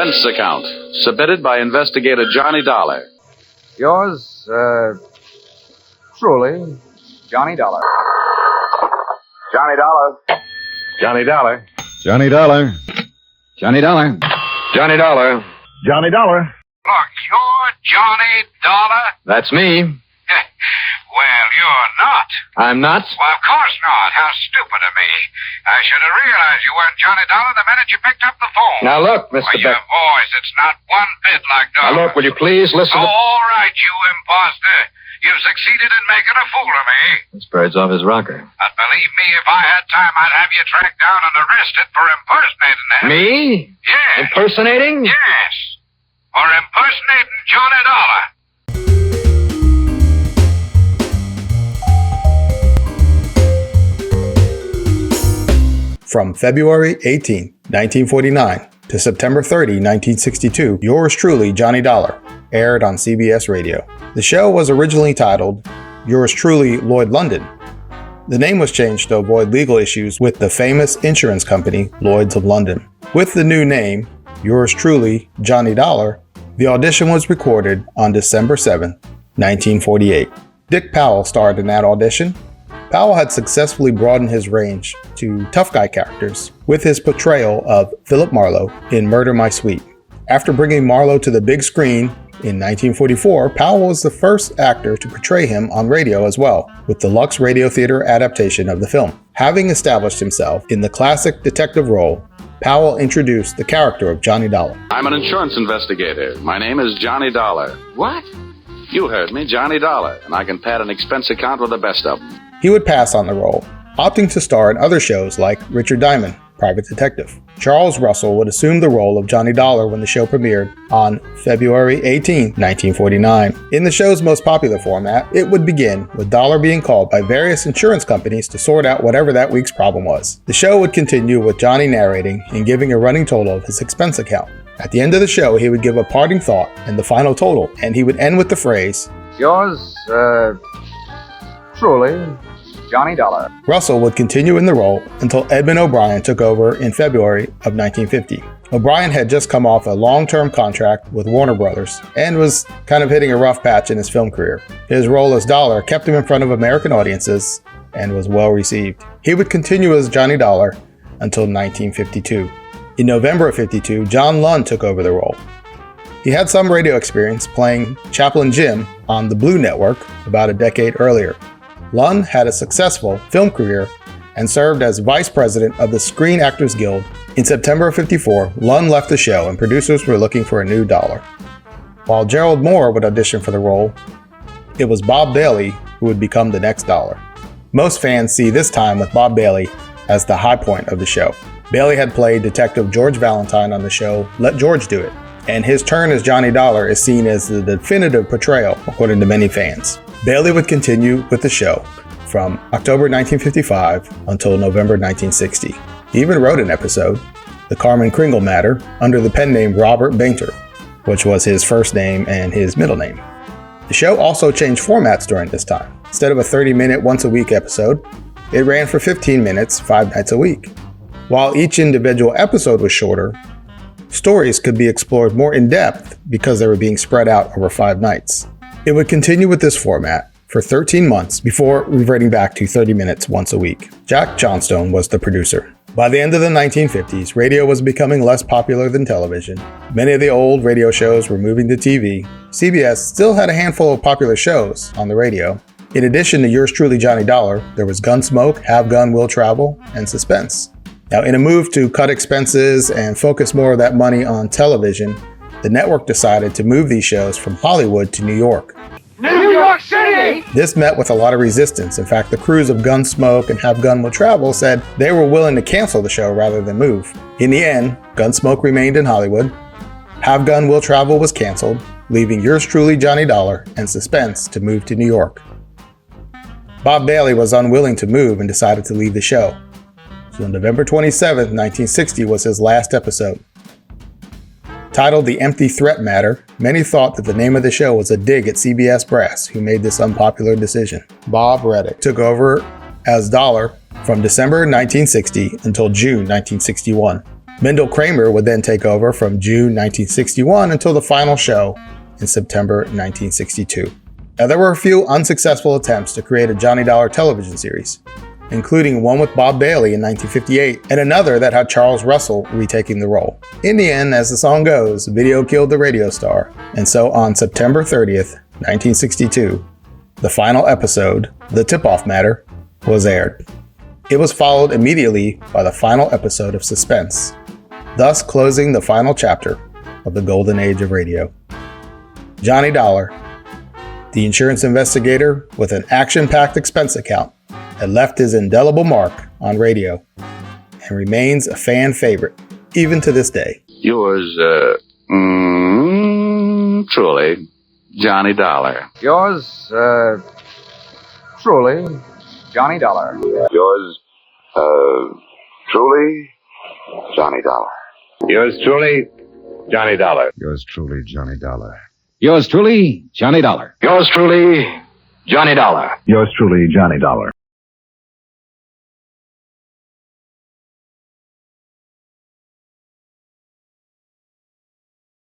expense account, submitted by investigator Johnny Dollar. Yours, truly, Johnny Dollar. Johnny Dollar. Johnny Dollar. Johnny Dollar. Johnny Dollar. Johnny Dollar. Johnny Dollar. Look, you're Johnny Dollar? That's me. Well, you're not. I'm not. Well, of course not. How stupid of me. I should have realized you weren't Johnny Dollar the minute you picked up the phone. Now look, Mr. Well, your Beck. voice, it's not one bit like Now Dollar. look, will you please listen Oh, to... all right, you imposter. You've succeeded in making a fool of me. This bird's off his rocker. But believe me, if I had time, I'd have you tracked down and arrested for impersonating him. Me? Yes. Impersonating? Yes. For impersonating Johnny Dollar. From February 18, 1949 to September 30, 1962, yours truly, Johnny Dollar, aired on CBS Radio. The show was originally titled Yours Truly, Lloyd London. The name was changed to avoid legal issues with the famous insurance company, Lloyd's of London. With the new name, Yours Truly, Johnny Dollar, the audition was recorded on December 7, 1948. Dick Powell starred in that audition. Powell had successfully broadened his range to tough guy characters with his portrayal of Philip Marlowe in Murder, My Sweet. After bringing Marlowe to the big screen in 1944, Powell was the first actor to portray him on radio as well, with the Lux Radio Theater adaptation of the film. Having established himself in the classic detective role, Powell introduced the character of Johnny Dollar. I'm an insurance investigator. My name is Johnny Dollar. What? You heard me, Johnny Dollar, and I can pad an expense account with the best of them. He would pass on the role, opting to star in other shows like Richard Diamond, Private Detective. Charles Russell would assume the role of Johnny Dollar when the show premiered on February 18, 1949. In the show's most popular format, it would begin with Dollar being called by various insurance companies to sort out whatever that week's problem was. The show would continue with Johnny narrating and giving a running total of his expense account. At the end of the show, he would give a parting thought and the final total, and he would end with the phrase, Yours, truly, Johnny Dollar. Russell would continue in the role until Edmund O'Brien took over in February of 1950. O'Brien had just come off a long-term contract with Warner Brothers and was kind of hitting a rough patch in his film career. His role as Dollar kept him in front of American audiences and was well received. He would continue as Johnny Dollar until 1952. In November of 52, John Lund took over the role. He had some radio experience playing Chaplain Jim on the Blue Network about a decade earlier. Lund had a successful film career and served as vice president of the Screen Actors Guild. In September of 54, Lund left the show and producers were looking for a new Dollar. While Gerald Moore would audition for the role, it was Bob Bailey who would become the next Dollar. Most fans see this time with Bob Bailey as the high point of the show. Bailey had played Detective George Valentine on the show Let George Do It, and his turn as Johnny Dollar is seen as the definitive portrayal according to many fans. Bailey would continue with the show from October 1955 until November 1960. He even wrote an episode, The Carmen Kringle Matter, under the pen name Robert Bainter, which was his first name and his middle name. The show also changed formats during this time. Instead of a 30-minute once-a-week episode, it ran for 15 minutes 5 nights a week. While each individual episode was shorter, stories could be explored more in depth because they were being spread out over 5 nights. It would continue with this format for 13 months before reverting back to 30 minutes once a week. Jack Johnstone was the producer. By the end of the 1950s, radio was becoming less popular than television. Many of the old radio shows were moving to TV. CBS still had a handful of popular shows on the radio. In addition to Yours Truly, Johnny Dollar, there was Gunsmoke, Have Gun, Will Travel, and Suspense. Now, in a move to cut expenses and focus more of that money on television, the network decided to move these shows from Hollywood to New York. New York City! This met with a lot of resistance. In fact, the crews of Gunsmoke and Have Gun Will Travel said they were willing to cancel the show rather than move. In the end, Gunsmoke remained in Hollywood. Have Gun Will Travel was canceled, leaving Yours Truly, Johnny Dollar, and Suspense to move to New York. Bob Bailey was unwilling to move and decided to leave the show. So November 27, 1960 was his last episode. Titled The Empty Threat Matter, many thought that the name of the show was a dig at CBS brass, who made this unpopular decision. Bob Reddick took over as Dollar from December 1960 until June 1961. Mendel Kramer would then take over from June 1961 until the final show in September 1962. Now, there were a few unsuccessful attempts to create a Johnny Dollar television series, including one with Bob Bailey in 1958 and another that had Charles Russell retaking the role. In the end, as the song goes, video killed the radio star, and so on September 30th, 1962, the final episode, The Tip-Off Matter, was aired. It was followed immediately by the final episode of Suspense, thus closing the final chapter of the golden age of radio. Johnny Dollar, the insurance investigator with an action-packed expense account, had left his indelible mark on radio and remains a fan favorite even to this day. Yours, truly, Johnny Dollar. Yours, truly, Johnny Dollar. Yours, truly, Johnny Dollar. Yours truly, Johnny Dollar. Yours truly, Johnny Dollar. Yours truly, Johnny Dollar. Yours truly, Johnny Dollar. Yours truly, Johnny Dollar.